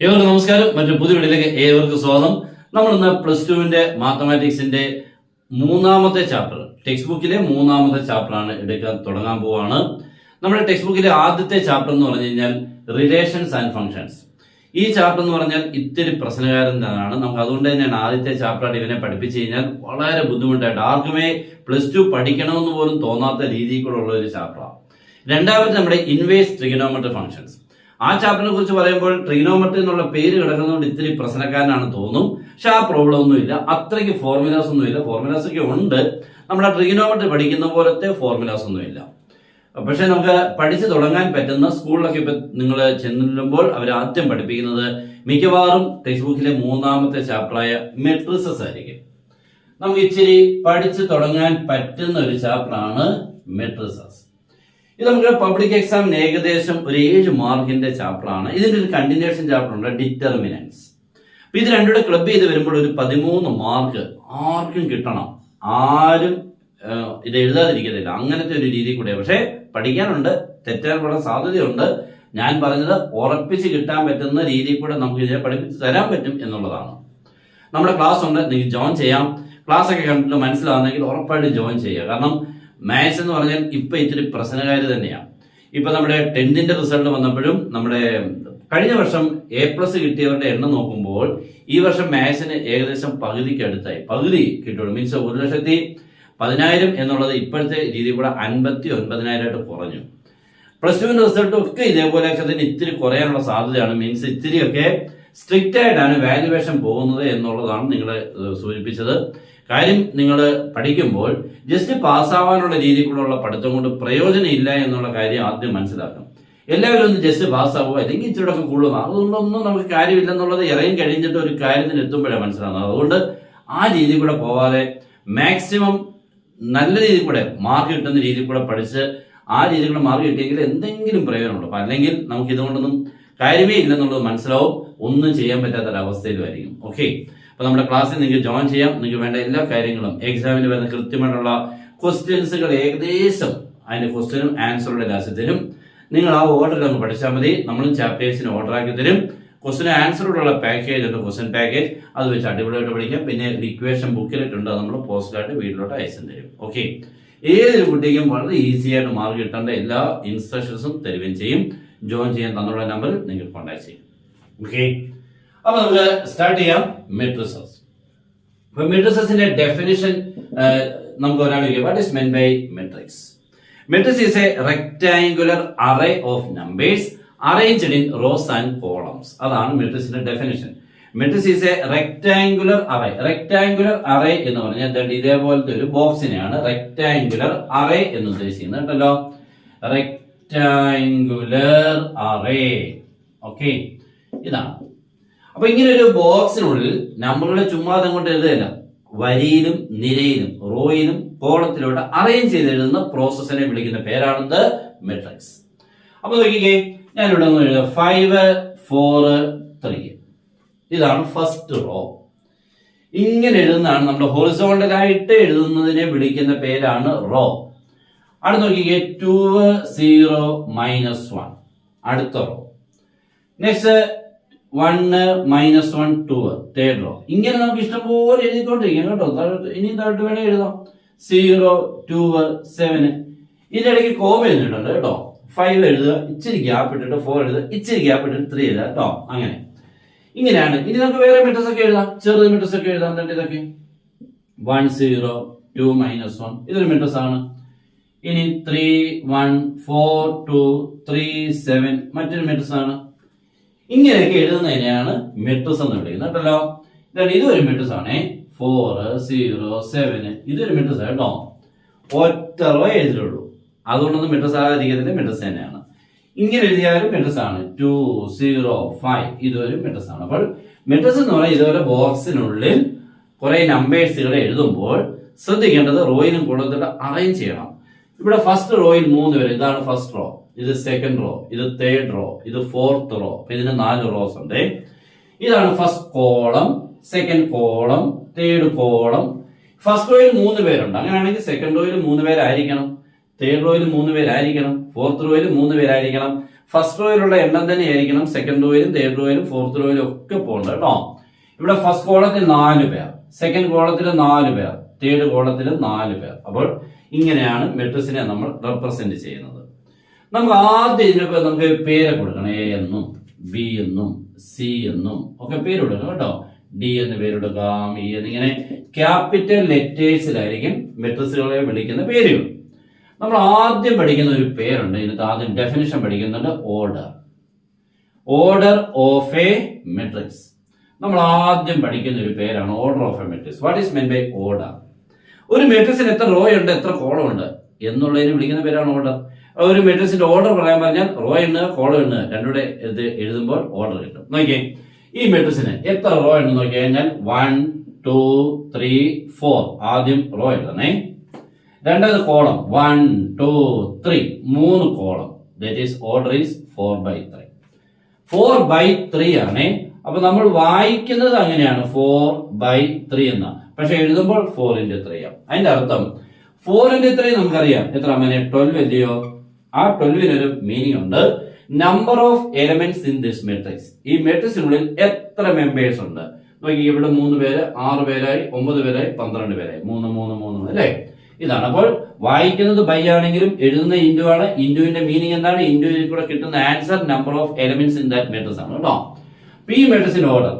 ഏവർക്കും നമസ്കാരം. മറ്റൊരു പുതിയ വീഡിയോയിലേക്ക് ഏവർക്കും സ്വാഗതം. നമ്മൾ ഇന്ന് പ്ലസ് ടുവിന്റെ മാത്തമാറ്റിക്സിന്റെ മൂന്നാമത്തെ ചാപ്റ്റർ, ടെക്സ്റ്റ് ബുക്കിലെ മൂന്നാമത്തെ ചാപ്റ്ററാണ് എടുക്കാൻ തുടങ്ങാൻ പോവാണ്. നമ്മുടെ ടെക്സ്റ്റ് ബുക്കിലെ ആദ്യത്തെ ചാപ്റ്റർ എന്ന് പറഞ്ഞു കഴിഞ്ഞാൽ റിലേഷൻസ് ആൻഡ് ഫംഗ്ഷൻസ്. ഈ ചാപ്റ്റർ എന്ന് പറഞ്ഞാൽ ഇത്തിരി പ്രശ്നകാരനാണ്. നമുക്ക് അതുകൊണ്ട് തന്നെയാണ് ആദ്യത്തെ ചാപ്റ്ററായിട്ട് ഇവനെ പഠിപ്പിച്ചു കഴിഞ്ഞാൽ വളരെ ബുദ്ധിമുട്ടായിട്ട് ആർക്കുമേ പ്ലസ് ടു പഠിക്കണമെന്ന് പോലും തോന്നാത്ത രീതിയിലുള്ള ഒരു ചാപ്റ്ററാണ്. രണ്ടാമത് നമ്മുടെ ഇൻവേഴ്സ് ട്രിഗണോമെട്രി ഫംഗ്ഷൻസ്. ആ ചാപ്റ്ററിനെ കുറിച്ച് പറയുമ്പോൾ ട്രിഗണോമെട്രി എന്നുള്ള പേര് കിടക്കുന്നതുകൊണ്ട് ഇത്തിരി പ്രശ്നക്കാരനാണ് തോന്നും. പക്ഷെ ആ പ്രോബ്ലം ഒന്നുമില്ല, അത്രയ്ക്ക് ഫോർമുലാസ് ഒന്നുമില്ല. ഫോർമുലാസ് ഒക്കെ ഉണ്ട്, നമ്മുടെ ട്രിഗണോമെട്രി പഠിക്കുന്ന പോലത്തെ ഫോർമുലാസ് ഒന്നുമില്ല. പക്ഷെ നമുക്ക് പഠിച്ചു തുടങ്ങാൻ പറ്റുന്ന സ്കൂളിലൊക്കെ ഇപ്പൊ നിങ്ങൾ ചെല്ലുമ്പോൾ അവർ ആദ്യം പഠിപ്പിക്കുന്നത് മിക്കവാറും ടെക്സ്റ്റ് ബുക്കിലെ മൂന്നാമത്തെ ചാപ്റ്ററായ മെട്രിസസ് ആയിരിക്കും. നമുക്ക് ഇച്ചിരി പഠിച്ചു തുടങ്ങാൻ പറ്റുന്ന ഒരു ചാപ്റ്ററാണ് മെട്രിസസ്. ഇത് നമുക്ക് പബ്ലിക് എക്സാമിന് ഏകദേശം ഒരു 7 മാർക്കിന്റെ ചാപ്റ്ററാണ്. ഇതിന്റെ ഒരു കണ്ടിന്യൂഷൻ ചാപ്റ്റർ ഉണ്ട്, ഡിറ്റർമിനൻസ്. അപ്പൊ ഇത് രണ്ടുകൂടെ ക്ലബ് ചെയ്ത് വരുമ്പോൾ ഒരു 13 മാർക്ക് ആർക്കും കിട്ടണം. ആരും ഇത് എഴുതാതിരിക്കത്തില്ല, അങ്ങനത്തെ ഒരു രീതി കൂടെ. പക്ഷെ പഠിക്കാനുണ്ട്, തെറ്റാനുള്ള സാധ്യതയുണ്ട്. ഞാൻ പറഞ്ഞത് ഉറപ്പിച്ച് കിട്ടാൻ പറ്റുന്ന രീതിയിൽ കൂടെ നമുക്ക് ഇതിനെ പഠിപ്പിച്ച് തരാൻ പറ്റും എന്നുള്ളതാണ്. നമ്മുടെ ക്ലാസ് ഉണ്ട്, നിങ്ങൾക്ക് ജോയിൻ ചെയ്യാം. ക്ലാസ് ഒക്കെ കണ്ടിട്ട് മനസ്സിലാവുന്നെങ്കിൽ ഉറപ്പായിട്ട് ജോയിൻ ചെയ്യുക. കാരണം മാത്സ് എന്ന് പറഞ്ഞാൽ ഇപ്പൊ ഇത്തിരി പ്രശ്നകാരി തന്നെയാണ്. ഇപ്പൊ നമ്മുടെ 10th റിസൾട്ട് വന്നപ്പോഴും നമ്മുടെ കഴിഞ്ഞ വർഷം A+ കിട്ടിയവരുടെ എണ്ണം നോക്കുമ്പോൾ ഈ വർഷം മാത്സിന് ഏകദേശം പകുതിക്ക് അടുത്തായി. പകുതി കിട്ടുള്ളൂ, മീൻസ് 1,10,000 എന്നുള്ളത് ഇപ്പോഴത്തെ രീതി കൂടെ 59,000 കുറഞ്ഞു. പ്ലസ് ടുവിന്റെ റിസൾട്ടും ഒക്കെ ഇതേപോലെയൊക്കെ തന്നെ ഇത്തിരി കുറയാനുള്ള സാധ്യതയാണ്. മീൻസ് ഇത്തിരിയൊക്കെ സ്ട്രിക്റ്റ് ആയിട്ടാണ് വാല്യുവേഷൻ പോകുന്നത് എന്നുള്ളതാണ് നിങ്ങളെ സൂചിപ്പിച്ചത്. കാര്യം നിങ്ങൾ പഠിക്കുമ്പോൾ ജസ്റ്റ് പാസ്സാവാനുള്ള രീതിക്കുള്ള പഠിത്തം കൊണ്ട് പ്രയോജനം ഇല്ല എന്നുള്ള കാര്യം ആദ്യം മനസ്സിലാക്കണം. എല്ലാവരും ഒന്ന് ജസ്റ്റ് പാസ്സാവുക, അല്ലെങ്കിൽ ഇച്ചിരിയൊക്കെ കൂടുതൽ അതുകൊണ്ടൊന്നും നമുക്ക് കാര്യമില്ലെന്നുള്ളത് ഇറങ്ങി കഴിഞ്ഞിട്ട് ഒരു കാര്യത്തിന് എത്തുമ്പോഴാണ് മനസ്സിലാകുന്നത്. അതുകൊണ്ട് ആ രീതിയിൽ കൂടെ പോവാതെ മാക്സിമം നല്ല രീതിയിൽ കൂടെ മാർക്ക് കിട്ടുന്ന രീതിയിൽ കൂടെ പഠിച്ച് ആ രീതിയിൽ കൂടെ മാർക്ക് കിട്ടിയെങ്കിൽ എന്തെങ്കിലും പ്രയോജനമുള്ളൂ. അപ്പം അല്ലെങ്കിൽ നമുക്ക് ഇതുകൊണ്ടൊന്നും കാര്യമേ ഇല്ലെന്നുള്ളത് മനസ്സിലാവും, ഒന്നും ചെയ്യാൻ പറ്റാത്തൊരവസ്ഥയിലുമായിരിക്കും. ഓക്കെ, അപ്പൊ നമ്മുടെ ക്ലാസ്സിൽ നിങ്ങൾക്ക് ജോയിൻ ചെയ്യാം. നിങ്ങൾക്ക് വേണ്ട എല്ലാ കാര്യങ്ങളും എക്സാമിന് വരുന്ന കൃത്യമായിട്ടുള്ള ക്വസ്റ്റ്യൻസുകൾ ഏകദേശം അതിന്റെ ക്വസ്റ്റ്യനും ആൻസറുടെ ലാസ്റ്റ് തരും. നിങ്ങൾ ആ ഓർഡറിൽ ഒന്ന് പഠിച്ചാൽ മതി. നമ്മളും ചാപ്റ്റേഴ്സിന് ഓർഡർ ആക്കി തരും. ക്വസ്റ്റ്യൻ ആൻസറോടുള്ള പാക്കേജ് ഉണ്ട്, ക്വസ്റ്റ്യൻ പാക്കേജ്. അത് വെച്ച് അടിപൊളിയായിട്ട് പഠിക്കാം. പിന്നെ ഇക്വേഷൻ ബുക്കിലിട്ട് ഉണ്ട്, നമ്മൾ പോസ്റ്റായിട്ട് വീട്ടിലോട്ട് അയച്ചും തരും. ഓക്കെ, ഏതൊരു കുട്ടിക്കും വളരെ ഈസി ആയിട്ട് മാർക്ക് കിട്ടേണ്ട എല്ലാ ഇൻസ്ട്രക്ഷൻസും തരുകയും ചെയ്യും. ജോയിൻ ചെയ്യാൻ തന്നുള്ള നമ്പറിൽ നിങ്ങൾ കോൺടാക്ട് ചെയ്യും. ഓക്കെ, അപ്പൊ നമുക്ക് സ്റ്റാർട്ട് ചെയ്യാം. മെട്രിസസ്. അപ്പൊ മെട്രിസസിന്റെ ഡെഫിനിഷൻ നമുക്ക് ഒരാൾ ചോദിക്കാം, what is meant by matrix? Matrix is a rectangular array of numbers arranged in rows and columns. അതാണ് മെട്രിക്സിന്റെ definition. Matrix is a rectangular array. Rectangular array എന്ന് പറഞ്ഞാൽ ഇതേപോലത്തെ ഒരു ബോക്സിനെയാണ് റെക്ടാങ്കുലർ അറേ എന്ന് ഉദ്ദേശിക്കുന്നത് കേട്ടല്ലോ. Rectangular array. ഓക്കെ, ഇതാണ്. അപ്പൊ ഇങ്ങനെ ഒരു ബോക്സിനുള്ളിൽ നമ്പറുകളെ ചുമ്മാതെ അങ്ങോട്ട് എഴുതുകയല്ല, വരിയിലും നിരയിലും റോയിലും കോളത്തിലൂടെ അറേഞ്ച് ചെയ്ത് എഴുതുന്ന പ്രോസസ്സിനെ വിളിക്കുന്ന പേരാണെന്ത്? മെട്രിക്സ്. അപ്പൊ നോക്കിക്കേ, ഞാനിവിടെ ഒന്ന് എഴുതാം 5, 4, 3. ഇതാണ് ഫസ്റ്റ് റോ. ഇങ്ങനെ എഴുതുന്നതാണ് നമ്മൾ ഹൊറിസോണ്ടലായിട്ട് എഴുതുന്നതിനെ വിളിക്കുന്ന പേരാണ് റോ. അടുത്ത് നോക്കിക്കേ, 2, 0, -1 അടുത്ത റോ. Next 1, -1, 2 third row. ഇങ്ങനെ നമുക്ക് ഇഷ്ടംപോലെ എഴുതിക്കൊണ്ടിരിക്കാം കേട്ടോ. ഇനിയും താഴോട്ട് വേണേ എഴുതാം. 0, 2, 7. ഇതിന്റെ ഇടയ്ക്ക് കോമ എഴുതിയിട്ടുണ്ട് കേട്ടോ. 5 എഴുതുക, ഇച്ചിരി ഗ്യാപ്പ് ഇട്ടിട്ട് 4 എഴുതുക, ഇച്ചിരി ഗ്യാപ്പ് ഇട്ടിട്ട് 3 എഴുതുക കേട്ടോ. അങ്ങനെ ഇങ്ങനെയാണ്. ഇനി നമുക്ക് വേറെ മെട്രിക്സ് ഒക്കെ എഴുതാം, ചെറിയ മെട്രിക്സ് ഒക്കെ എഴുതാം. ഇതൊക്കെ 1, 0, 2, -1 ഇതൊരു മെട്രിക്സ് ആണ്. ഇനി 3, 1, 4, 2, 3, 7 മറ്റൊരു മെട്രിക്സ് ആണ്. ഇങ്ങനെയൊക്കെ എഴുതുന്നതിനെയാണ് മെട്രിക്സ് എന്ന് വിളിക്കുന്നത് കേട്ടല്ലോ. ഇതൊരു മെട്രിക്സ് ആണേ. 4, 0, 7 ഇതൊരു മെട്രിക്സ് കേട്ടോ. ഒറ്റ റോ എഴുതിയിട്ടുള്ളൂ, അതുകൊണ്ടൊന്നും മെട്രിക്സ് ആകാതിരിക്കത്തില്ല, മെട്രിക്സ് തന്നെയാണ്. ഇങ്ങനെ എഴുതിയാലും മെട്രിക്സ് ആണ്. 2, 0, 5 ഇതൊരു മെട്രിക്സ് ആണ്. അപ്പോൾ മെട്രിക്സ് എന്ന് പറഞ്ഞാൽ ഇതുപോലെ ബോക്സിനുള്ളിൽ കുറെ നമ്പേഴ്സുകൾ എഴുതുമ്പോൾ ശ്രദ്ധിക്കേണ്ടത് റോയിലും കൂടുതൽ അറേഞ്ച് ചെയ്യണം. ഇവിടെ ഫസ്റ്റ് റോയിൽ 3 പേര്, ഇതാണ് ഫസ്റ്റ് റോ. ഇത് സെക്കൻഡ് റോ, ഇത് തേർഡ് റോ, ഇത് ഫോർത്ത് റോ. ഇതിന് 4 റോസ് ഉണ്ട്. ഇതാണ് first column, second column, third column. First റോയിൽ 3 പേരുണ്ട്. അങ്ങനെയാണെങ്കിൽ സെക്കൻഡ് റോയിൽ 3 പേരായിരിക്കണം, തേർഡ് റോയിൽ 3 പേരായിരിക്കണം, ഫോർത്ത് റോയിൽ 3 പേരായിരിക്കണം. ഫസ്റ്റ് റോയിലുള്ള എണ്ണം തന്നെ ആയിരിക്കണം സെക്കൻഡ് റോയിലും തേർഡ് റോയിലും ഫോർത്ത് റോയിലും ഒക്കെ പോകേണ്ടത് കേട്ടോ. ഇവിടെ ഫസ്റ്റ് കോളത്തിൽ 4 പേർ, സെക്കൻഡ് കോളത്തിൽ 4 പേർ, തേർഡ് കോളത്തിൽ 4 പേർ. അപ്പോൾ ഇങ്ങനെയാണ് മെട്രിക്സിനെ നമ്മൾ റെപ്രസെന്റ് ചെയ്യുന്നത്. നമുക്ക് ആദ്യം ഇതിനൊക്കെ നമുക്ക് പേര് കൊടുക്കണം. എ എന്നും ബി എന്നും സി എന്നും ഒക്കെ പേര് കൊടുക്കണം കേട്ടോ. ഡി എന്ന് പേരെടുക്കാം, ഇ എന്നിങ്ങനെ ക്യാപിറ്റൽ ലെറ്റേഴ്സിലായിരിക്കും മെട്രിക്സുകളെ വിളിക്കുന്ന പേരുകൾ. നമ്മൾ ആദ്യം പഠിക്കുന്ന ഒരു പേരുണ്ട്, ഇതിനകത്ത് ആദ്യം ഡെഫിനിഷൻ പഠിക്കുന്നുണ്ട്, order. Order of a matrix. നമ്മൾ ആദ്യം പഠിക്കുന്ന ഒരു പേരാണ് order of a matrix. What is meant by order? ഒരു മെട്രിക്സിന് എത്ര റോ ഉണ്ട്, എത്ര കോളം ഉണ്ട് എന്നുള്ളതിന് വിളിക്കുന്ന പേരാണ് ഓർഡർ. ഒരു മെട്രിക്സിന്റെ ഓർഡർ പറയാൻ പറഞ്ഞാൽ റോ ഉണ്ട് കോളം ഉണ്ട് രണ്ടുകൂടെ എഴുതുമ്പോൾ ഓർഡർ കിട്ടും. നോക്കിയേ, ഈ മെട്രിക്സിന് എത്ര റോ ഉണ്ട് നോക്കി കഴിഞ്ഞാൽ 1 2 3 4. ആദ്യം റോ എഴുതണേ. രണ്ടാമത് column 1 2 3, 3 column. That is order is 4/3. 4/3 ആണ്. അപ്പൊ നമ്മൾ വായിക്കുന്നത് അങ്ങനെയാണ് 4/3 എന്ന, പക്ഷെ എഴുതുമ്പോൾ 4x3 ആണ്. അതിന്റെ അർത്ഥം 4x3 നമുക്കറിയാം എത്ര, 12 അല്ലയോ? ആ 12-നൊരു മീനിങ് ഉണ്ട്, number of elements in this matrix. ഈ മെട്രിക്സിനുള്ളിൽ എത്ര മെമ്പേഴ്സ് ഉണ്ട് നോക്കി. ഇവിടെ 3 പേര്, 6 പേരായി, 9 പേരായി, 12 പേരായി, 3 3 3 അല്ലേ? ഇതാണ്. അപ്പോൾ വായിക്കുന്നത് ബൈ ആണെങ്കിലും എഴുതുന്ന ഇൻഡു ആണ്. ഇൻഡുവിന്റെ മീനിങ് എന്താണ്? ഇൻഡുവിൽ കൂടെ കിട്ടുന്ന answer number of elements in that matrix ആണ് കേട്ടോ. ഈ മെട്രിക്സിന്റെ ഓർഡർ,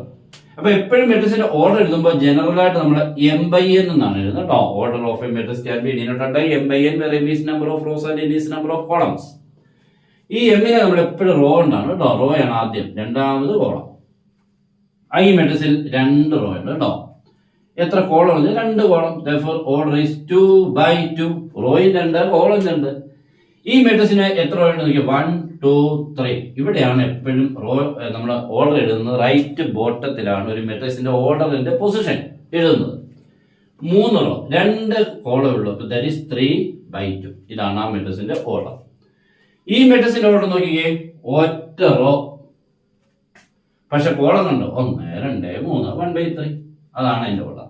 അപ്പൊ എപ്പോഴും മെട്രിക്സിന്റെ ഓർഡർ എഴുതുമ്പോൾ ജനറൽ ആയിട്ട് നമ്മൾ m/n എന്നാണ് എഴുതുന്നത് കേട്ടോ. Order of a matrix can be denoted by m/n, where m is number of rows and n is number of columns. ഈ എമ്മിനെ നമ്മൾ എപ്പോഴും റോ ഉണ്ടാണ് കേട്ടോ. റോ ആണ് ആദ്യം, രണ്ടാമത് കോളം. ഈ മെട്രിക്സിൽ 2 റോ ഉണ്ട് കേട്ടോ. എത്ര കോളം ഉണ്ട്? 2 column. Therefore order is 2/2. റോയും 2, column 2. ഈ മെട്രിക്സിന് എത്ര റോ ഉണ്ട് നോക്കിയാൽ 1 2 3. ഇവിടെയാണ് എപ്പോഴും റോ നമ്മൾ ഓർഡർ എഴുതുന്നത്. റൈറ്റ് ബോട്ടത്തിലാണ് ഒരു മെട്രിക്സിന്റെ ഓർഡറിന്റെ പൊസിഷൻ എഴുതുന്നത്. 3 റോ, 2 കോളം ഉള്ളൂ. That is 3/2. ഇതാണ് ആ മെട്രിക്സിന്റെ ഓർഡർ. ഈ മെട്രിക്സിന്റെ ഓർഡർ നോക്കിയേ, ഒറ്റ റോ, പക്ഷെ കോളം കണ്ടോ? 1 2 3, 1/3. അതാണ് അതിന്റെ ഓർഡർ.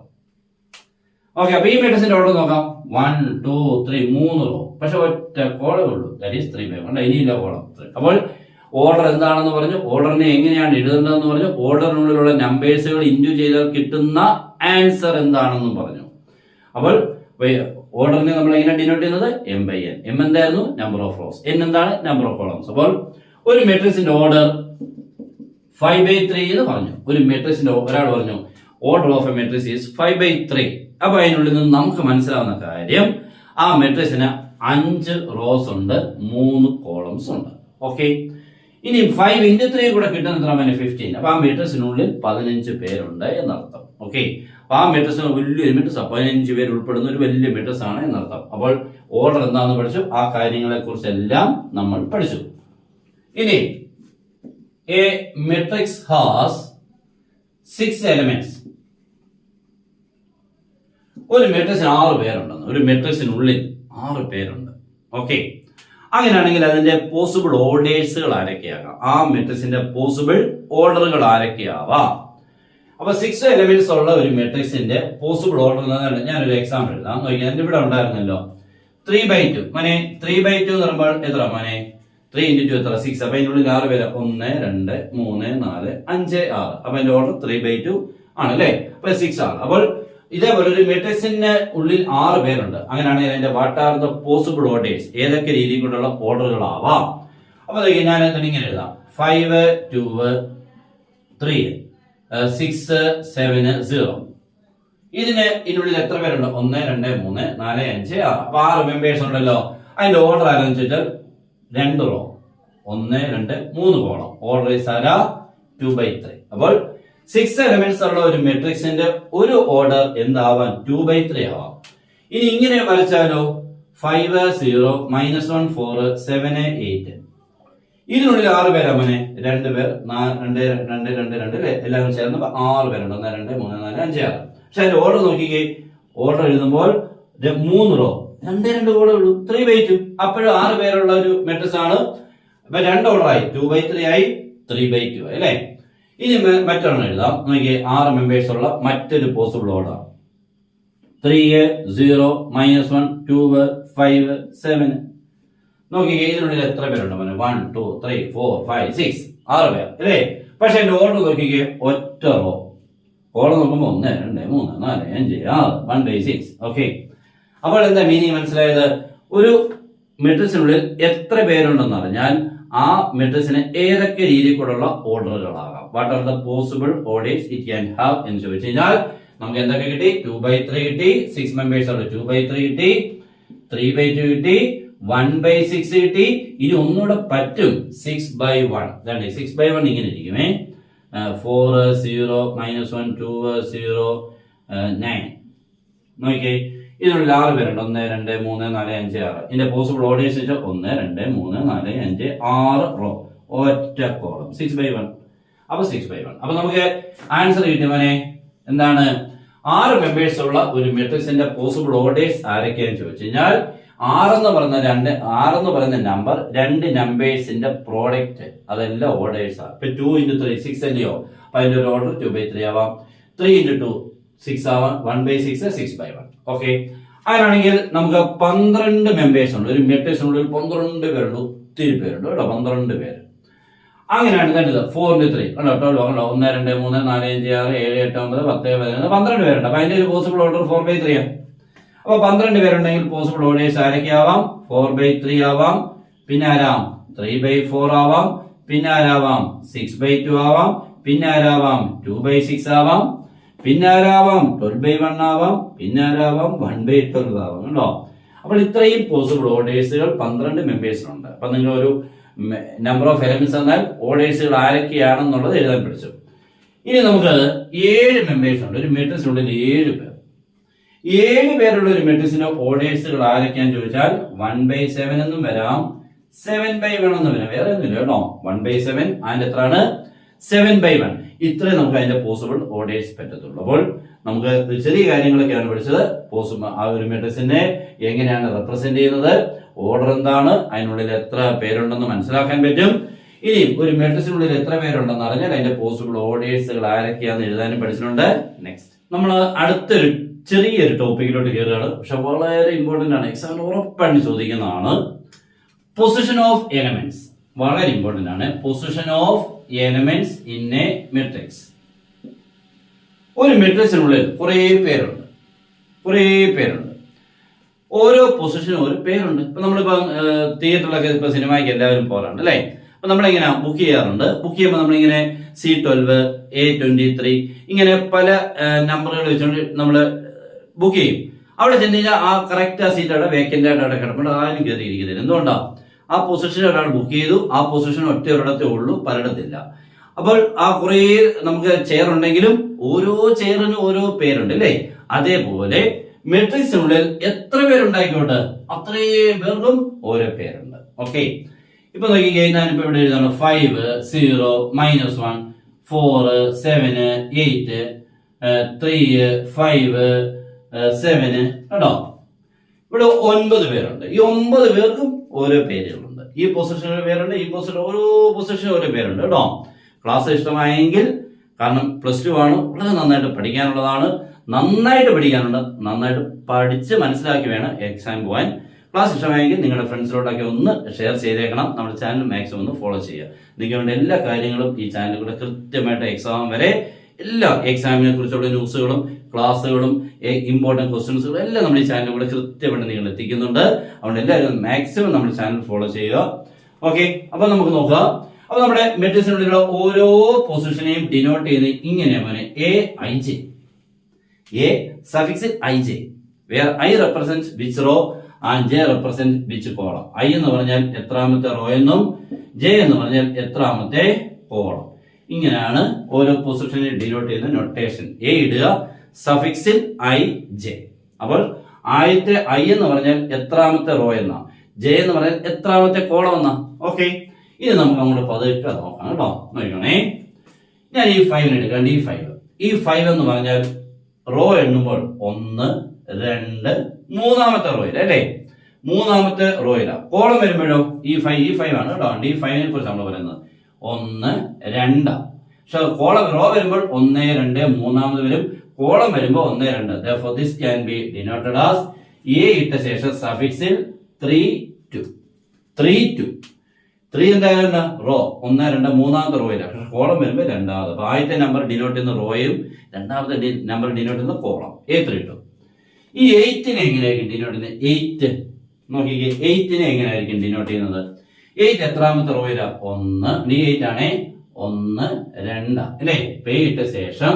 ഓക്കെ, അപ്പൊ ഈ മെട്രിക്സിന്റെ ഓർഡർ നോക്കാം. 1 2 3, 3 റോ, പക്ഷെ ഒറ്റ കോളം ഉള്ളൂ. That is 3/1. ഇനിയില്ല കോളം. അപ്പോൾ ഓർഡർ എന്താണെന്ന് പറഞ്ഞു, ഓർഡറിനെ എങ്ങനെയാണ് എഴുതേണ്ടതെന്ന് പറഞ്ഞു, ഓർഡറിനുള്ളിലുള്ള നമ്പേഴ്സുകൾ ഇൻഡു ചെയ്താൽ കിട്ടുന്ന ആൻസർ എന്താണെന്നും പറഞ്ഞു. അപ്പോൾ ഓർഡറിനെ നമ്മൾ എങ്ങനെ ഡിനോട്ട് ചെയ്യുന്നത്? m/n. m എന്തായിരുന്നു? Number of rows. n എന്താണ്? Number of columns. അപ്പോൾ ഒരു മെട്രിക്സിന്റെ ഓർഡർ 5/3 എന്ന് പറഞ്ഞു. ഒരു മെട്രിക്സിന്റെ ഒരാൾ പറഞ്ഞു order of a matrix is 5/3. അപ്പൊ അതിനുള്ളിൽ നിന്ന് നമുക്ക് മനസ്സിലാവുന്ന കാര്യം, ആ മെട്രിക്സിന് 5 റോസ് ഉണ്ട്, 3 കോളംസ് ഉണ്ട്. ഓക്കെ, ഇനി 5 × 3 കൂടെ കിട്ടുന്ന എത്ര? 15. അപ്പൊ ആ മെട്രിക്സിനുള്ളിൽ 15 പേരുണ്ട് എന്നർത്ഥം. ഓക്കെ, അപ്പൊ ആ മെട്രിക്സ് വലിയൊരു മെട്രിക്സ്, 15 പേര് ഉൾപ്പെടുന്ന ഒരു വലിയ മെട്രിക്സ് ആണ് എന്നർത്ഥം. അപ്പോൾ ഓർഡർ എന്താണെന്ന് പഠിച്ചു, ആ കാര്യങ്ങളെ കുറിച്ചെല്ലാം നമ്മൾ പഠിച്ചു. ഇനി എ മെട്രിക്സ് ഹാസ് 6 എലമെന്റ്സ്. ഒരു മെട്രിക്സിന് 6 പേരുണ്ടെന്ന്. ഒരു മെട്രിക്സിനുള്ളിൽ 6 പേരുണ്ട്. ഓക്കെ, അങ്ങനെയാണെങ്കിൽ അതിന്റെ പോസിബിൾ ഓർഡേഴ്സുകൾ ആരൊക്കെയാകാം? ആ മെട്രിക്സിന്റെ പോസിബിൾ ഓർഡറുകൾ ആരൊക്കെയാവാം? അപ്പൊ 6 എലമെന്റ്സ് ഉള്ള ഒരു മെട്രിക്സിന്റെ പോസിബിൾ ഓർഡർ ഞാനൊരു എക്സാമ്പിൾ എഴുതാം. നോക്കിയാൽ എന്റെ ഇവിടെ ഉണ്ടായിരുന്നല്ലോ 3/2. 3/2 എന്ന് പറയുമ്പോൾ എത്ര 3 × 2 എത്ര? 6. അപ്പൊ അതിനുള്ളിൽ 6 പേര്, 1 2 3 4 5 6. അപ്പൊ അതിന്റെ ഓർഡർ 3/2 ആണ് അല്ലേ? അപ്പൊ 6 ആണ്. അപ്പോൾ ഇതേപോലെ ഒരു മെട്രിക്സിന്റെ ഉള്ളിൽ 6 പേരുണ്ട്. അങ്ങനെയാണെങ്കിൽ അതിന്റെ what are the possible orders? ഏതൊക്കെ രീതി കൊണ്ടുള്ള ഓർഡറുകളാവാം? അപ്പൊ ഞാൻ ഇങ്ങനെ എഴുതാം. 5 2 3 6 7 0. ഇതിനുള്ളിൽ എത്ര പേരുണ്ട്? 1 2 3 4 5 6. അപ്പൊ 6 മെമ്പേഴ്സ് ഉണ്ടല്ലോ. അതിന്റെ ഓർഡർ ആരെന്ന് വെച്ചിട്ട് 2 റോ, 1 2 3 കോളം. Order is 2/3. അപ്പോൾ 6 എലമെന്റ്സ് ഉള്ള ഒരു മെട്രിക്സിന്റെ ഒരു ഓർഡർ എന്താവാൻ? 2/3 ആവാം. ഇനി ഇങ്ങനെ വരച്ചാലോ? 5 0 -1 4 7 8. ഇതിനുള്ളിൽ 6 പേരാ 2 പേർ, 2 2 2 2 അല്ലെ? എല്ലാവരും ചേർന്ന് 6 പേരുണ്ട്. 1 2 3 4 5 6. പക്ഷെ അതിന്റെ ഓർഡർ നോക്കിക്കേ, ഓർഡർ എഴുതുമ്പോൾ 3 റോ, 2 2 കോളേ ഉള്ളൂ, 3/2. അപ്പോഴും 6 പേരുള്ള ഒരു മെട്രിക്സ് ആണ്. അപ്പൊ 2 ഓർഡർ ആയി, 2/3 ആയി, 3/2 ആയി അല്ലെ? ഇനി മറ്റൊരെണ്ണം എഴുതാം. നോക്കിയേ, 6 മെമ്പേഴ്സ് ഉള്ള മറ്റൊരു പോസിബിൾ ഓർഡർ 3 0 -1 2 5 7. നോക്കിക്കേ, ഇതിനുള്ളിൽ എത്ര പേരുണ്ട്? 1 2 3 4 5 6 6 പേർ അല്ലേ? പക്ഷെ എന്റെ ഓർഡർ നോക്കിക്കേ, ഒറ്റ റോ. കോളം നോക്കുമ്പോൾ 1 2 3 4 5 6 1/6. ഓക്കെ, അപ്പോൾ എന്താ മീനിങ് മനസ്സിലായത്? ഒരു മെട്രിക്സിനുള്ളിൽ എത്ര പേരുണ്ടെന്ന് അറിഞ്ഞാൽ ആ മെട്രിക്സിന് ഏതൊക്കെ രീതിയിൽ കൂടെയുള്ള ഓർഡറുകളാകാം. What are the possible orders it can have എന്ന് ചോദിച്ചു കഴിഞ്ഞാൽ നമുക്ക് എന്തൊക്കെ കിട്ടി? 2/3 കിട്ടി, 6 മെമ്പേഴ്സ് ഉണ്ട്. 2/3 കിട്ടി, 3/2 കിട്ടി, 1/6 കിട്ടി. ഇനി ഒന്നുകൂടെ പറ്റും, 6/1. 6/1 ഇങ്ങനെ ഇരിക്കുമേ. 4 0 -1 2 0 9. നോക്കിയേ, ഇതിനുള്ളിൽ 6 പേരുണ്ട്. 1 2 3 4 5 6. ഇതിന്റെ പോസിബിൾ ഓർഡേഴ്സ് വെച്ചാൽ 1 2 3 4 5 6 റോ, ഒറ്റ കോളം. 6/1. അപ്പൊ 6/1. അപ്പൊ നമുക്ക് ആൻസർ കിട്ടിയവനെ എന്താണ്? 6 മെമ്പേഴ്സ് ഉള്ള ഒരു മെട്രിക്സിന്റെ പോസിബിൾ ഓർഡേഴ്സ് ആരൊക്കെയാന്ന് ചോദിച്ചു കഴിഞ്ഞാൽ 6 എന്ന് പറയുന്ന നമ്പർ 2 നമ്പേഴ്സിന്റെ പ്രോഡക്റ്റ്, അതെല്ലാം ഓർഡേഴ്സ് ആണ്. ഇപ്പൊ 2 × 3 6 അല്ലയോ? അപ്പൊ അതിന്റെ ഒരു ഓർഡർ 2/3 ആവാം. 3 × 2 6 ആവാം. 1/6 6/1. ഓക്കെ, അങ്ങനെയാണെങ്കിൽ നമുക്ക് 12 മെമ്പേഴ്സ് ഉണ്ട്. ഒരു മെട്രിക്സിനുള്ളിൽ 12 പേരുണ്ട്. ഒത്തിരി പേരുണ്ട് കേട്ടോ, 12 പേര്. അങ്ങനെയാണ് 4 × 3 1 2 3 4 5 6 7 8 9 10 11 12 പേരുണ്ട്. അപ്പൊ അതിന്റെ ഒരു പോസിബിൾ ഓർഡർ 4/3 ആണ്. അപ്പൊ 12 പേരുണ്ടെങ്കിൽ പോസിബിൾ ഓർഡേഴ്സ് ആരൊക്കെയാവാം? 4/3 ആവാം, പിന്നെ ആരാം? 3/4 ആവാം, പിന്നെ ആരാവാം? 6/2 ആവാം, പിന്നെ ആരാവാം? 2/6 ആവാം, പിന്നെ ആരാവാം? 12/1 ആവാം, പിന്നെ ആരാവാം? 1/12 ആവാം കേട്ടോ. അപ്പോൾ ഇത്രയും പോസിബിൾ ഓർഡേഴ്സുകൾ 12 മെമ്പേഴ്സിനുണ്ട്. അപ്പൊ നിങ്ങൾ ഒരു നമ്പർ ഓഫ് എലമെന്റ്സ് എന്നാൽ ഓർഡേഴ്സുകൾ ആരൊക്കെയാണെന്നുള്ളത് എഴുതാൻ പഠിച്ചു. ഇനി നമുക്ക് 7 മെമ്പേഴ്സ് ഉണ്ട്. ഒരു മെട്രിക്സിനുള്ളിൽ 7 പേർ. 7 പേരുള്ള ഒരു മെട്രിക്സിന്റെ ഓർഡേഴ്സുകൾ ആരൊക്കെയാന്ന് ചോദിച്ചാൽ 1/7 എന്നും വരാം, 7/1 എന്നും വരാം. വേറെ ഒന്നുമില്ല കേട്ടോ. 1/7 ആൻഡ് എത്രയാണ്? 7/1. ഇത്രേ നമുക്ക് അതിന്റെ പോസിബിൾ ഓർഡേഴ്സ് പറ്റത്തുള്ളൂ. അപ്പോൾ നമുക്ക് ചെറിയ കാര്യങ്ങളൊക്കെയാണ് പഠിച്ചത്. ആ ഒരു മെട്രിക്സിനെ എങ്ങനെയാണ് റെപ്രസെന്റ് ചെയ്യുന്നത്, ഓർഡർ എന്താണ്, അതിനുള്ളിൽ എത്ര പേരുണ്ടെന്ന് മനസ്സിലാക്കാൻ പറ്റും. ഇനി ഒരു മെട്രിക്സിനുള്ളിൽ എത്ര പേരുണ്ടെന്ന് അറിഞ്ഞാൽ അതിന്റെ പോസിബിൾ ഓർഡേഴ്സുകൾ ആരൊക്കെയാണെന്ന് എഴുതാനും പഠിച്ചിട്ടുണ്ട്. നെക്സ്റ്റ് നമ്മൾ അടുത്തൊരു ചെറിയൊരു ടോപ്പിക്കിലോട്ട് കയറുകയാണ്. പക്ഷെ വളരെ ഇമ്പോർട്ടന്റ് ആണ്, എക്സാമിന് ഉറപ്പാണ് ചോദിക്കുന്നതാണ്. പൊസിഷൻ ഓഫ് എലമെന്റ്സ് വളരെ ഇമ്പോർട്ടന്റ് ആണ്. Position of elements in A matrix. ഒരു മെട്രിക്സിനുള്ളിൽ കുറേ പേരുണ്ട്. ഓരോ പൊസിഷനും ഒരു പേരുണ്ട്. ഇപ്പൊ നമ്മളിപ്പോ തിയേറ്ററിലൊക്കെ ഇപ്പൊ സിനിമയ്ക്ക് എല്ലാവരും പോകാറുണ്ട് അല്ലെ? അപ്പൊ നമ്മളിങ്ങനെ ബുക്ക് ചെയ്യാറുണ്ട്. ബുക്ക് ചെയ്യുമ്പോൾ നമ്മളിങ്ങനെ C12 A23 ഇങ്ങനെ പല നമ്പറുകൾ വെച്ചുകൊണ്ട് നമ്മൾ ബുക്ക് ചെയ്യും. അവിടെ ചെന്ന് കഴിഞ്ഞാൽ ആ കറക്റ്റ് ആ സീറ്റ് അവിടെ വേക്കന്റ് ആയിട്ട് അവിടെ കിടപ്പുണ്ട്. ആരും കയറിയിരിക്കുന്നില്ല. എന്തുകൊണ്ടാ? ആ പൊസിഷൻ ഒരാൾ ബുക്ക് ചെയ്തു. ആ പൊസിഷൻ ഒറ്റ ഒരിടത്തേ ഉള്ളൂ, പലയിടത്തില്ല. അപ്പോൾ ആ കുറേ നമുക്ക് ചെയർ ഉണ്ടെങ്കിലും ഓരോ ചെയറിനും ഓരോ പേരുണ്ട് അല്ലേ? അതേപോലെ മെട്രിക്സിനുള്ളിൽ എത്ര പേരുണ്ടായിക്കോട്ടെ അത്രയും പേർക്കും ഓരോ പേരുണ്ട്. ഓക്കെ, ഇപ്പൊ നോക്കിക്കേ, ഞാനിപ്പോ ഇവിടെ എഴുതാണ് 5 0 -1 4 7 8 3 5 7 കേട്ടോ. ഇവിടെ 9 പേരുണ്ട്. ഈ 9 പേർക്കും ഓരോ പേരുകളുണ്ട്. ഈ പൊസിഷനിൽ പേരുണ്ട്, ഈ പൊസിഷൻ ഓരോ പൊസിഷനും ഓരോ പേരുണ്ട് കേട്ടോ. ക്ലാസ് ഇഷ്ടമായെങ്കിൽ, കാരണം +2 ആണ്, വളരെ നന്നായിട്ട് പഠിക്കാനുള്ളതാണ്. നന്നായിട്ട് പഠിച്ച് മനസ്സിലാക്കി വേണം എക്സാം പോകാൻ. ക്ലാസ് ഇഷ്ടമായെങ്കിൽ നിങ്ങളുടെ ഫ്രണ്ട്സിലോട്ടൊക്കെ ഒന്ന് ഷെയർ ചെയ്തേക്കണം. നമ്മുടെ ചാനൽ മാക്സിമം ഒന്ന് ഫോളോ ചെയ്യുക. നിങ്ങൾക്ക് വേണ്ട എല്ലാ കാര്യങ്ങളും ഈ ചാനലിൽ കൂടെ കൃത്യമായിട്ട് എക്സാം വരെ എല്ലാ എക്സാമിനെ കുറിച്ചുള്ള ന്യൂസുകളും ക്ലാസ്സുകളും ഇമ്പോർട്ടന്റ് ക്വസ്റ്റ്യൻസുകളും എല്ലാം നമ്മൾ ഈ ചാനലിൽ കൂടെ കൃത്യമായിട്ട് നിങ്ങൾ എത്തിക്കുന്നുണ്ട്. അതുകൊണ്ട് എല്ലാവരും മാക്സിമം നമ്മുടെ ചാനൽ ഫോളോ ചെയ്യുക. ഓക്കെ, അപ്പൊ നമുക്ക് നോക്കാം. അപ്പൊ നമ്മുടെ മെട്രിക്സിനുള്ളിലുള്ള ഓരോ പൊസിഷനെയും ഡിനോട്ട് ചെയ്യുന്നത് ഇങ്ങനെയാണ്. AIJ, A suffix IJ, where I represents which row and J represents which column. I എന്ന് പറഞ്ഞാൽ എത്രാമത്തെ റോ എന്നും J എന്ന് പറഞ്ഞാൽ എത്രാമത്തെ കോളം. ഇങ്ങനെയാണ് ഓരോ പൊസിഷനെ ഡിനോട്ട് ചെയ്യുന്ന നൊട്ടേഷൻ. A ഇടുക, സഫിക്സിൽ IJ. അപ്പോൾ ആദ്യത്തെ I എന്ന് പറഞ്ഞാൽ എത്രാമത്തെ റോ എന്നാ, J എന്ന് പറഞ്ഞാൽ എത്രാമത്തെ കോളം എന്നാ. ഓക്കെ, ഇനി നമുക്ക് അങ്ങോട്ട് പതുക്കെ നോക്കാം കേട്ടോ. നോക്കണേ, ഞാൻ ഈ 5 എടുക്കാം. ഈ 5 എന്ന് പറഞ്ഞാൽ റോ എണ്ണുമ്പോൾ 1 2 മൂന്നാമത്തെ റോയിൽ അല്ലേ? മൂന്നാമത്തെ റോയിലാ. കോളം വരുമ്പോഴോ ഈ 5 ആണ് കേട്ടോ. ഈ 5നെ കുറിച്ച് നമ്മൾ പറയുന്നത് 1 2. പക്ഷെ കോളം റോ വരുമ്പോൾ 1 2 മൂന്നാമത് വരും. കോളം വരുമ്പോൾ 1 2. Therefore this can be denoted as A ഇട്ട ശേഷം സഫിക്സിൽ 3 2. 3 2. 3 എന്തായാലും റോ 1 2 മൂന്നാമത്തെ റോയില്ല, പക്ഷെ കോളം വരുമ്പോൾ രണ്ടാമത്. അപ്പൊ ആദ്യത്തെ നമ്പർ ഡിനോട്ട് ചെയ്യുന്ന റോയും രണ്ടാമത്തെ നമ്പർ ഡിനോട്ട് ചെയ്യുന്ന കോളം A3 കിട്ടും. ഈ 8നെ എങ്ങനെയായിരിക്കും ഡിനോട്ട് ചെയ്യുന്നത്? 8 നോക്കിക്കേ, 8നെ എങ്ങനെയായിരിക്കും ഡിനോട്ട് ചെയ്യുന്നത്? 8 എത്രാമത്തെ റോയിലാ? 1. ഈ 8 ആണേ 1 2 അല്ലേ? പേ ഇട്ട ശേഷം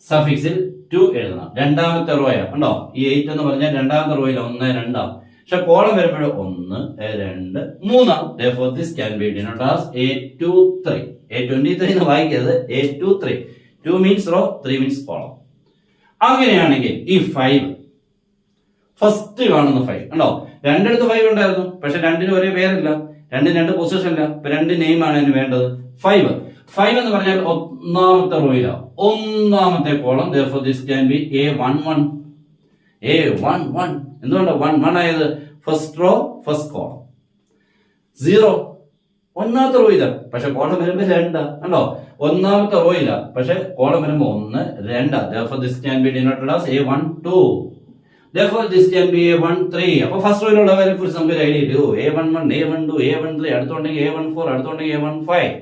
സഫിക്സിൽ 2 എഴുതണം. രണ്ടാമത്തെ റോയാ കണ്ടോ? ഈ 8 എന്ന് പറഞ്ഞാൽ രണ്ടാമത്തെ റോയിൽ 1 2, പക്ഷെ കോളം വരുമ്പോഴും 1 2 3. Therefore this can be denoted as A23. A23 എന്ന് വായിക്കരുത്, A23. 2 means row, 3 means column. അങ്ങനെയാണെങ്കിൽ ഈ 5 ഫസ്റ്റ് കാണുന്ന 5 കണ്ടോ? രണ്ടിടത്ത് 5 ഉണ്ടായിരുന്നു, പക്ഷെ രണ്ടിനും ഒരേ പേരില്ല, രണ്ട് പൊസിഷൻ ഇല്ല. ഇപ്പൊ 2 നെയിം ആണ് ഇതിന് വേണ്ടത്. 5 എന്ന് പറഞ്ഞാൽ ഒന്നാമത്തെ റോയില ഒന്നാമത്തെ column. Therefore this can be A11. A11 എന്തുകൊണ്ട് 1 1 ആയത്? First row first column. 0 ഒന്നാമത്തെ റോയില, പക്ഷെ കോളം വരുമ്പോ 2 കണ്ടോ? ഒന്നാമത്തെ റോയില, പക്ഷെ കോളം വരുമ്പോ 1 2. Therefore this can be denoted as A12. Therefore this can be A13. അപ്പൊ ഫസ്റ്റ് റോയിലുള്ളവരെ കുറിച്ച് നമുക്ക് ഐഡിയ ഇല്ലയോ? A11 A12 A13 അടുത്തുണ്ടെങ്കിൽ A14 അടുത്തുണ്ടെങ്കിൽ A15.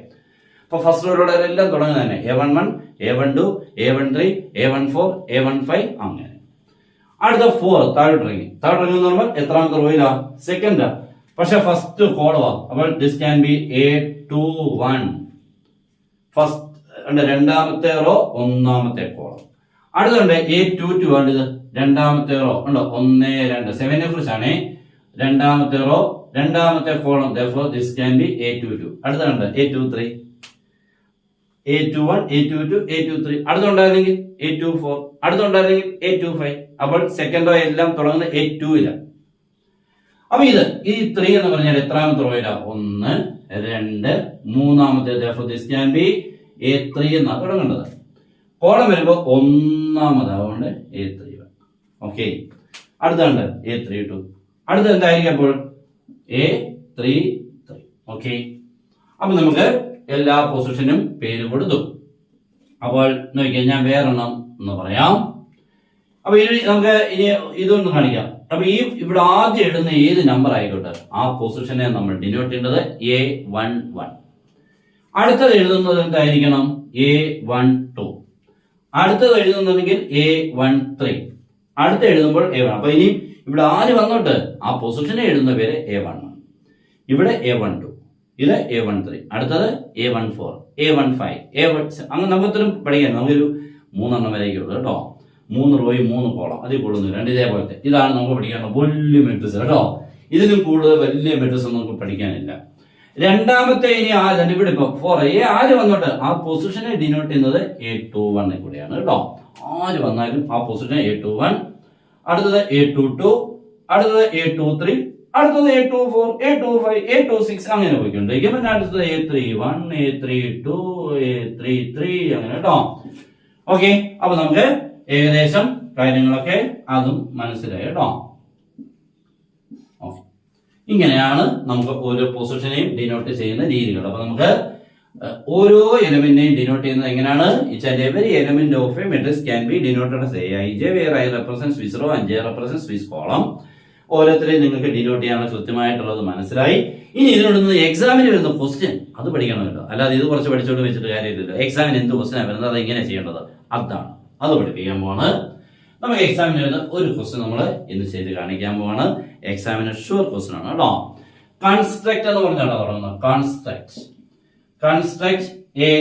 അപ്പൊ ഫസ്റ്റ് റോയിലുള്ളവരെല്ലാം തുടങ്ങുന്നത് തന്നെ A11 A12 A13 A14 A15 അങ്ങനെ. അടുത്ത 4 താഴോട്ടിറങ്ങി എന്ന് പറയുമ്പോൾ എത്രാമത്തെ റോയിലാ? സെക്കൻഡാ, പക്ഷെ ഫസ്റ്റ് കോളവാ. അപ്പോൾ this can be A21. First രണ്ടാമത്തെ റോ ഒന്നാമത്തെ കോളം. അടുത്തുണ്ട് A22 ആണ്. ഇത് രണ്ടാമത്തെ റോ ഉണ്ടോ? 1 2 7നെ കുറിച്ചാണ്. രണ്ടാമത്തെ റോ രണ്ടാമത്തെ column. Therefore this can be A22. അടുത്തുണ്ട് A23 A21 A22 A23. അടുത്തുണ്ടായിരുന്നെങ്കിൽ A24. അടുത്തുണ്ടായിരുന്നെങ്കിൽ A25. അപ്പോൾ സെക്കൻഡ് റോ എല്ലാം തുടങ്ങുന്നത് A2 അപ്പൊ ഈ 3 എന്ന് പറഞ്ഞാൽ എത്രാമത്തെ റോയിലാ? 1 2 മൂന്നാമത്തെ. Therefore this can be A3 എന്നാണ് തുടങ്ങേണ്ടത്. കോളം വരുമ്പോ ഒന്നാമതാവുകൊണ്ട് A31. ഓക്കെ, അടുത്തുണ്ട് A32. അടുത്ത എന്തായിരിക്കും അപ്പോൾ? A33. ഓക്കെ, അപ്പൊ നമുക്ക് എല്ലാ പൊസിഷനും പേര് കൊടുത്തു. അപ്പോൾ നോക്കിയാൽ ഞാൻ വേറെണ്ണം എന്ന് പറയാം. അപ്പൊ ഇനി നമുക്ക് ഇനി ഇതൊന്ന് കാണിക്കാം. അപ്പൊ ഇവിടെ ആദ്യം എഴുതുന്ന ഏത് നമ്പർ ആയിക്കോട്ടെ ആ പൊസിഷനെ നമ്മൾ ഡിനോട്ട് ചെയ്യേണ്ടത് A11. അടുത്തത് എഴുതുന്നത് എന്തായിരിക്കണം? A12. അടുത്തത് എഴുതുന്നതെങ്കിൽ A13. അടുത്ത എഴുതുമ്പോൾ A1. അപ്പൊ ഇനി ഇവിടെ ആര് വന്നോട്ട് ആ പൊസിഷനെ എഴുതുന്ന പേര് A11. ഇവിടെ A12, ഇത് A13, അടുത്തത് A14 A15 A1. അങ്ങനെ നമുക്ക് ഇത്രയും പഠിക്കാൻ നമുക്കൊരു 3 എണ്ണം വരെയൊക്കെയുള്ളൂ കേട്ടോ. 3 റോയും 3 കോളം, അതിൽ കൂടുതൽ രണ്ട് ഇതേപോലത്തെ. ഇതാണ് നമുക്ക് പഠിക്കാനുള്ള വലിയ മെട്രിക്സ് കേട്ടോ. ഇതിനും കൂടുതൽ വലിയ മെട്രിക്സ് ഒന്നും നമുക്ക് പഠിക്കാനില്ല. രണ്ടാമത്തെ ഇനി ഇവിടെ ഇപ്പൊ 4 ആര് വന്നോട്ട് ആ പൊസിഷനെ ഡിനോട്ട് ചെയ്യുന്നത് A21 കൂടെയാണ് കേട്ടോ. ആര് വന്നാലും ആ പൊസിഷൻ A21. അടുത്തത് A22, അടുത്തത് A23, അടുത്തത് A24 A25 A26 അങ്ങനെ പോയിക്കൊണ്ടിരിക്കും. പിന്നെ അടുത്തത് A31 A32 A33 അങ്ങനെ കേട്ടോ. ഓക്കെ, അപ്പൊ നമുക്ക് ഏകദേശം കാര്യങ്ങളൊക്കെ അതും മനസ്സിലായി കേട്ടോ. ഇങ്ങനെയാണ് നമുക്ക് ഓരോ പൊസിഷനെയും ഡിനോട്ട് ചെയ്യുന്ന രീതികൾ. അപ്പൊ നമുക്ക് ഓരോ എലിമെന്റിനെയും ഡിനോട്ട് ചെയ്യുന്നത് എങ്ങനെയാണ്? Each and every element of a matrix can be denoted as Aij, where I represents which row and J represents which column. ഓരോരുത്തരെയും നിങ്ങൾക്ക് ഡിനോട്ട് ചെയ്യാനുള്ള കൃത്യമായിട്ടുള്ളത് മനസ്സിലായി. ഇനി ഇതിനോട് എക്സാമിന് വരുന്ന ക്വസ്റ്റ്യൻ അത് പഠിക്കണമല്ലോ, അല്ലാതെ ഇത് കുറച്ച് പഠിച്ചോണ്ട് വെച്ചിട്ട് കാര്യമില്ലല്ലോ. എക്സാമിന് എന്ത് ക്വസ്റ്റ്യൻ വരുന്നത്, അത് എങ്ങനെ ചെയ്യേണ്ടത്, അതാണ് അത് പഠിപ്പിക്കാൻ പോവാണ്. നമുക്ക് എക്സാമിന് വരുന്ന ഒരു ക്വസ്റ്റ്യൻ നമ്മൾ ഇന്ന് ചെയ്ത് കാണിക്കാൻ പോവാണ്. എക്സാമിന് ഷുവർ ക്വസ്റ്റ്യൻ ആണ് കേട്ടോ. കൺസ്ട്രക്ട് എന്ന് പറഞ്ഞാണ് തുടങ്ങുന്നത്. Construct A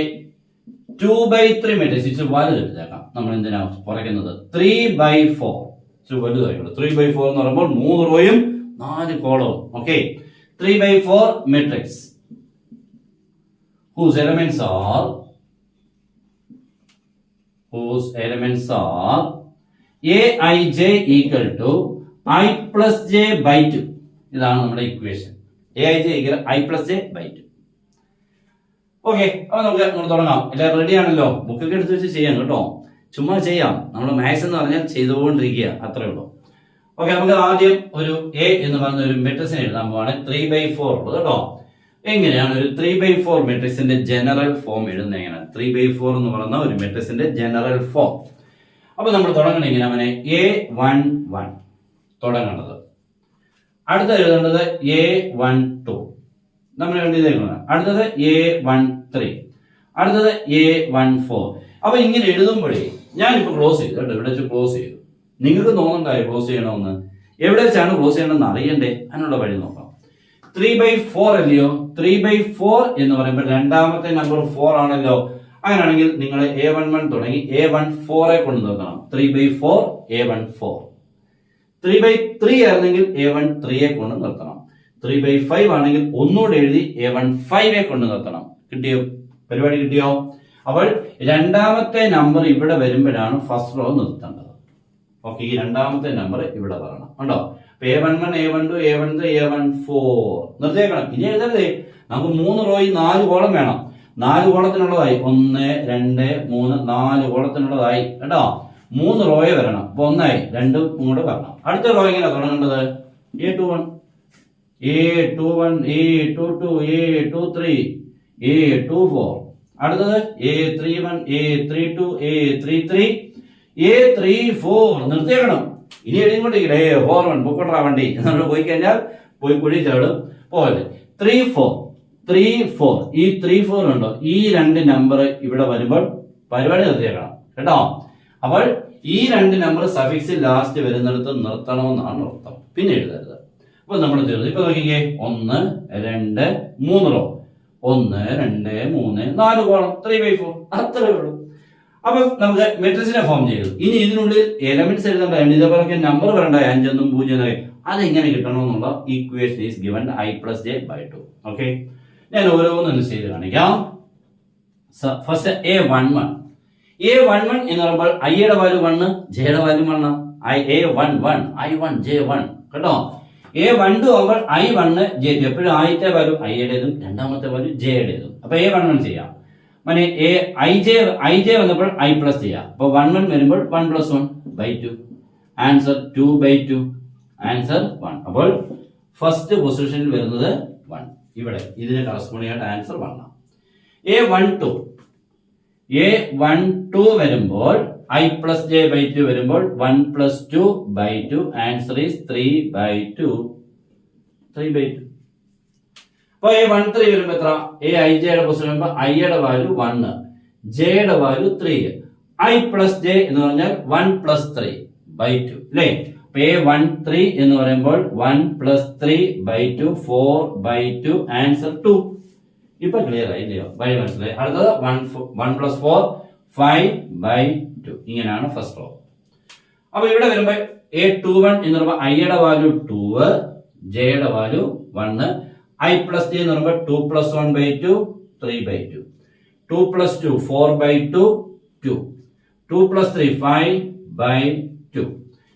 2/3 matrix. ഇച്ചിരി വലുത് എടുത്തേക്കാം. നമ്മൾ എന്തിനാ കുറയ്ക്കുന്നത്? 3/4. വലുതായിക്കോട്ടെ. 3/4 എന്ന് പറയുമ്പോൾ 3 റോയും 4 കോളവും. Okay, 3/4 matrix whose elements are Aij equal to I plus j by 2. ഇതാണ് നമ്മുടെ equation. Aij equal I plus j by 2. Okay, അപ്പൊ നമുക്ക് തുടങ്ങാം. എല്ലാവരും റെഡി ആണല്ലോ? ബുക്കൊക്കെ എടുത്ത് വെച്ച് ചെയ്യാം കേട്ടോ. ചുമ്മാ ചെയ്യാം. നമ്മൾ മാത്സ് എന്ന് പറഞ്ഞാൽ ചെയ്തുകൊണ്ടിരിക്കുക, അത്രേ ഉള്ളൂ. ഓക്കെ, നമുക്ക് ആദ്യം ഒരു എ എന്ന് പറയുന്ന ഒരു മെട്രിക്സിനെ എഴുതാൻ പോവാണ്. 3/4 ഉള്ളത് കേട്ടോ. എങ്ങനെയാണ് ഒരു 3/4 മെട്രിക്സിന്റെ ജനറൽ ഫോം എഴുതുന്നത്? എങ്ങനെയാണ് 3/4 എന്ന് പറയുന്ന ഒരു മെട്രിക്സിന്റെ ജനറൽ ഫോം? അപ്പൊ നമ്മൾ തുടങ്ങണം ഇങ്ങനെ. അവനെ A11 തുടങ്ങേണ്ടത്. അടുത്ത എഴുതേണ്ടത് A12. നമ്മൾ എഴുതിയേക്കുന്നത്. അടുത്തത് A13, അടുത്തത് A14. അപ്പൊ ഇങ്ങനെ എഴുതുമ്പോഴേ ഞാനിപ്പോ ക്ലോസ് ചെയ്തു കേട്ടോ, ഇവിടെ വെച്ച് ക്ലോസ് ചെയ്തു. നിങ്ങൾക്ക് തോന്നുന്നുണ്ടായോ ക്ലോസ് ചെയ്യണമെന്ന്? എവിടെ വെച്ചാണ് ക്ലോസ് ചെയ്യണമെന്ന് അറിയണ്ടേ? അതിനുള്ള വഴി നോക്കാം. 3/4 അല്ലയോ? 3/4 എന്ന് പറയുമ്പോൾ രണ്ടാമത്തെ നമ്പർ 4 ആണല്ലോ. അങ്ങനെയാണെങ്കിൽ നിങ്ങൾ A11 തുടങ്ങി A14 കൊണ്ട് നിർത്തണം. 3/4 A14. 3/3 ആയിരുന്നെങ്കിൽ A13 കൊണ്ട് നിർത്തണം. 3/5 ആണെങ്കിൽ ഒന്നുകൂടെ എഴുതി A15 കൊണ്ട് നിർത്തണം. കിട്ടിയോ? പരിപാടി കിട്ടിയോ? അപ്പോൾ രണ്ടാമത്തെ നമ്പർ ഇവിടെ വരുമ്പോഴാണ് ഫസ്റ്റ് റോ നിർത്തേണ്ടത്. ഓക്കെ, ഈ രണ്ടാമത്തെ നമ്പർ ഇവിടെ വരണം. ഉണ്ടോ? A11, A12, A13, A14 നിർത്തിയേക്കണം. ഇനി എഴുതരുതേ. നമുക്ക് 3 റോയിൽ 4 കോളം വേണം. 4 കോളത്തിനുള്ളതായി 1, 2, 3, 4 കോളത്തിനുള്ളതായി കേട്ടോ. 3 റോയെ വരണം. അപ്പൊ 1 ആയി, 2 കൂടെ വരണം. അടുത്ത റോ എങ്ങനെ തുടങ്ങേണ്ടത്? A21, A21, A22, A23, A24. അടുത്തത് A31, A32, A33, A34 നിർത്തിയേക്കണം. ഇനി എഴുതിക്കൊണ്ടിരിക്കണേ A41 പൊക്കോട്ടാ വണ്ടി നമ്മൾ പോയി കഴിഞ്ഞാൽ പോയി കുഴി ചാടും പോലെ. 3-4 ഈ 3-4 ഉണ്ടോ? ഈ 2 നമ്പർ ഇവിടെ വരുമ്പോൾ പരിപാടി നിർത്തിയേക്കണം കേട്ടോ. അപ്പോൾ ഈ 2 നമ്പർ സഫിക്സിൽ ലാസ്റ്റ് വരുന്നിടത്ത് നിർത്തണമെന്നാണ് അർത്ഥം. പിന്നെ എഴുതരുത്. അപ്പൊ നമ്മൾ തീർന്നു. ഇപ്പൊ നോക്കിക്കേ, 1, 2, 3 റോ, 1, 2, 3, 4 കോളം, 3/4 അത്രേ ഉള്ളൂ. അപ്പൊ നമുക്ക് മെട്രിക്സിനെ ഫോം ചെയ്തു. ഇനി ഇതിനുള്ളിൽ എലമെന്റ്സ് എഴുതേണ്ട, ഇതേപോലെ നമ്പർ വരണ്ട, 5 1 0 അതെങ്ങനെ കിട്ടണമെന്നുള്ള equation is given I+J/2. Okay, ഞാൻ ഓരോന്നും ചെയ്ത് കാണിക്കാം. ഫസ്റ്റ് A11 എന്ന് പറയുമ്പോൾ ഐയുടെ വാല്യൂ 1, ജെയുടെ വാല്യൂ 1. A11 I1 J1 കേട്ടോ. A12 ആകുമ്പോൾ I1 J2. എപ്പോഴും ആദ്യത്തെ വാല്യൂ ഐയുടേതും രണ്ടാമത്തെ വാല്യൂ ജെയുടേതും. അപ്പൊ A11 ചെയ്യാം. মানে ij വന്നപ്പോൾ I+ ചെയ്യാം. അപ്പൊ 1 വരുമ്പോൾ 1 + 1/2. ആൻസർ 2/2. ആൻസർ 1. അപ്പോൾ ഫസ്റ്റ് പൊസിഷനിൽ വരുന്നത് 1. ഇവിടെ ഇതിന് കറസ്പോണ്ടിങ് ആയിട്ട് ആൻസർ 1 ആണ്. A12 വരുമ്പോൾ I+J/2 വരുമ്പോൾ 1 + 2/2. Answer is 3/2. അപ്പൊ A13 വരുമ്പോ എത്ര? Aijയുടെ പൊസിഷൻ വരുമ്പോ ഐയുടെ വാല്യൂ 1, ജെയുടെ വാല്യൂ 3. I+J എന്ന് പറഞ്ഞാൽ 1 + 3/2 അല്ലേ? അപ്പൊ A13 എന്ന് പറയുമ്പോൾ 1 + 3/2 4/2. ആൻസർ 2. ഇപ്പൊ ക്ലിയർ ആയി ഇല്ലയോ? വഴി മനസ്സിലായി. അടുത്തത് 1 + 4 5/2. ഇങ്ങനെയാണ് ഫസ്റ്റ് റോ. അപ്പൊ ഇവിടെ വരുമ്പോ A21 എന്ന് പറയുമ്പോൾ ഐയുടെ വാല്യൂ 2, ജെയുടെ വാല്യൂ 1. I+J എന്ന് പറയുമ്പോൾ 2 + 1/2 3/2. 2 + 2 4/2 2. 2 + 3 5/2.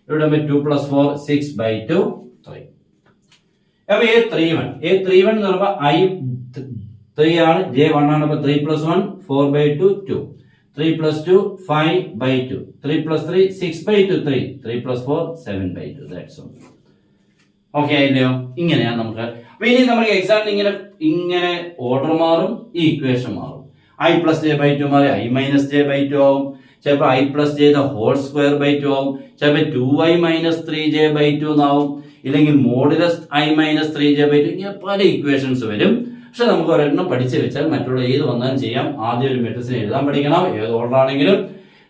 ഇവിടെ 2 + 4 6/2 3. അപ്പൊ A31 എന്ന് പറയുമ്പോൾ I3 ആണ്, J1 ആണ്. അപ്പൊ 3 + 1 4/2 2. 3 + 2 5/2. 3 + 3 6/2 3. 3 + 4 7/2. That's all. ഓക്കെ ആയില്ലയോ? ഇങ്ങനെയാണ് നമുക്ക്. അപ്പൊ ഇനി നമുക്ക് എക്സാമിന് ഇങ്ങനെ ഓർഡർ മാറും, ഈ ഇക്വേഷൻ മാറും. I+J/2 മാറി I-J/2 ആവും. ചിലപ്പോൾ I+J² ആവും. ചിലപ്പോൾ 2I - 3J/2 എന്നാവും. ഇല്ലെങ്കിൽ മോഡുലസ് I - 3J/2. ഇങ്ങനെ പല ഇക്വേഷൻസ് വരും. പക്ഷെ നമുക്ക് ഒരെണ്ണം പഠിച്ചു വെച്ചാൽ മറ്റുള്ള ഏത് വന്നാലും ചെയ്യാം. ആദ്യം ഒരു മെട്രിക്സിനെ എഴുതാൻ പഠിക്കണം, ഏത് ഓർഡർ ആണെങ്കിലും.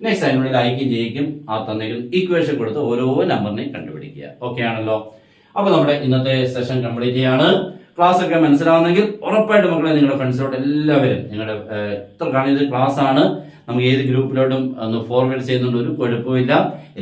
നെക്സ്റ്റ് അതിനുള്ളിൽ ഐക്കും ജയിക്കും ആ തന്നെങ്കിലും ഇക്വേഷൻ കൊടുത്ത് ഓരോ നമ്പറിനെയും കണ്ടുപിടിക്കുക. ഓക്കെ ആണല്ലോ? അപ്പൊ നമ്മുടെ ഇന്നത്തെ സെഷൻ കംപ്ലീറ്റ് ചെയ്യാണ്. ക്ലാസ് ഒക്കെ മനസ്സിലാവുന്നെങ്കിൽ ഉറപ്പായിട്ട് മക്കളെ നിങ്ങളുടെ ഫ്രണ്ട്സിലോട്ട് എല്ലാവരും നിങ്ങളുടെ എത്ര കാണുന്നത് ക്ലാസ് ആണ്, നമുക്ക് ഏത് ഗ്രൂപ്പിലോട്ടും ഒന്ന് ഫോർവേഡ് ചെയ്യുന്നുണ്ട്, ഒരു കുഴപ്പമില്ല.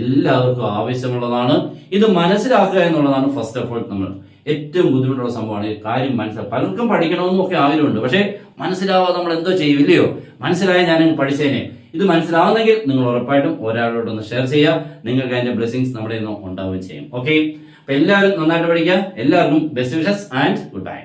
എല്ലാവർക്കും ആവശ്യമുള്ളതാണ്. ഇത് മനസ്സിലാക്കുക എന്നുള്ളതാണ് ഫസ്റ്റ് ഓഫ് ഓൾ നമ്മൾ ഏറ്റവും ബുദ്ധിമുട്ടുള്ള സംഭവമാണ്. ഈ കാര്യം മനസ്സിലാക്കുക. പലർക്കും പഠിക്കണമെന്നും ഒക്കെ ആഗ്രഹമുണ്ട്, പക്ഷെ മനസ്സിലാവാതെ നമ്മൾ എന്തോ ചെയ്യില്ലയോ? മനസ്സിലായ ഞാൻ പഠിച്ചേനെ. ഇത് മനസ്സിലാവുന്നെങ്കിൽ നിങ്ങൾ ഉറപ്പായിട്ടും ഒരാളോടൊന്ന് ഷെയർ ചെയ്യുക. നിങ്ങൾക്ക് അതിന്റെ ബ്ലെസ്സിങ്സ് നമ്മുടെ ഉണ്ടാവുകയും ചെയ്യും. ഓക്കെ, അപ്പൊ എല്ലാവരും നന്നായിട്ട് പഠിക്കുക. എല്ലാവർക്കും best wishes and good bye.